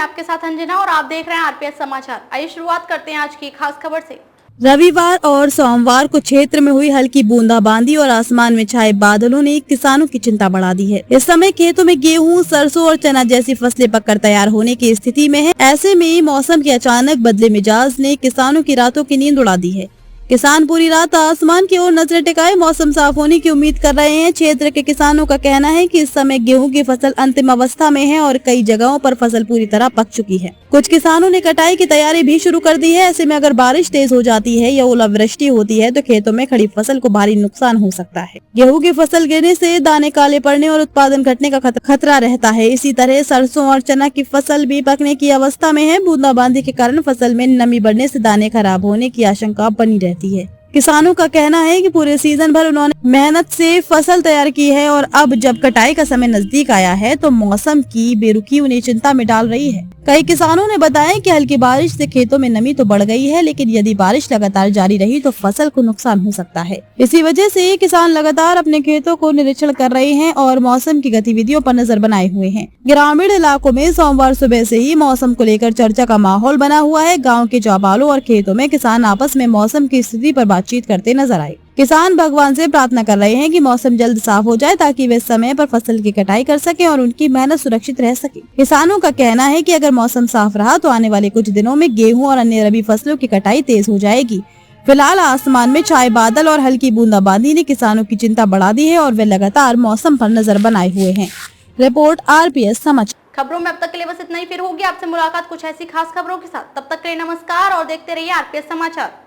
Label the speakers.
Speaker 1: आपके साथ अंजना और आप देख रहे हैं आरपीएस समाचार। आइए शुरुआत करते हैं आज की खास खबर से।
Speaker 2: रविवार और सोमवार को क्षेत्र में हुई हल्की बूंदाबांदी और आसमान में छाए बादलों ने किसानों की चिंता बढ़ा दी है। इस समय खेतों में गेहूं, सरसों और चना जैसी फसलें पककर तैयार होने की स्थिति में है। ऐसे में मौसम के अचानक बदले मिजाज ने किसानों की रातों की नींद उड़ा दी है। किसान पूरी रात आसमान की ओर नजरें टिकाए मौसम साफ होने की उम्मीद कर रहे हैं। क्षेत्र के किसानों का कहना है कि इस समय गेहूं की फसल अंतिम अवस्था में है और कई जगहों पर फसल पूरी तरह पक चुकी है। कुछ किसानों ने कटाई की तैयारी भी शुरू कर दी है। ऐसे में अगर बारिश तेज हो जाती है या ओलावृष्टि होती है तो खेतों में खड़ी फसल को भारी नुकसान हो सकता है। गेहूं की फसल गिरने से दाने काले पड़ने और उत्पादन घटने का खतरा रहता है। इसी तरह सरसों और चना की फसल भी पकने की अवस्था में है। बूंदाबांदी के कारण फसल में नमी बढ़ने से दाने खराब होने की आशंका बनी रहती है। किसानों का कहना है कि पूरे सीजन भर उन्होंने मेहनत से फसल तैयार की है और अब जब कटाई का समय नजदीक आया है तो मौसम की बेरुखी उन्हें चिंता में डाल रही है। कई किसानों ने बताया कि हल्की बारिश से खेतों में नमी तो बढ़ गई है, लेकिन यदि बारिश लगातार जारी रही तो फसल को नुकसान हो सकता है। इसी वजह से किसान लगातार अपने खेतों को निरीक्षण कर रहे हैं और मौसम की गतिविधियों पर नजर बनाए हुए हैं। ग्रामीण इलाकों में सोमवार सुबह से ही मौसम को लेकर चर्चा का माहौल बना हुआ है। गाँव के चौपालों और खेतों में किसान आपस में मौसम की स्थिति पर बातचीत करते नजर आए। किसान भगवान से प्रार्थना कर रहे हैं कि मौसम जल्द साफ हो जाए ताकि वे समय पर फसल की कटाई कर सकें और उनकी मेहनत सुरक्षित रह सके। किसानों का कहना है कि अगर मौसम साफ रहा तो आने वाले कुछ दिनों में गेहूं और अन्य रबी फसलों की कटाई तेज हो जाएगी। फिलहाल आसमान में छाए बादल और हल्की बूंदाबांदी ने किसानों की चिंता बढ़ा दी है और वे लगातार मौसम पर नजर बनाए हुए हैं। रिपोर्ट आरपीएस समाचार।
Speaker 1: खबरों में अब तक के लिए बस इतना ही। फिर होगी आपसे मुलाकात कुछ ऐसी खास खबरों के साथ। तब तक के लिए नमस्कार और देखते रहिए आरपीएस समाचार।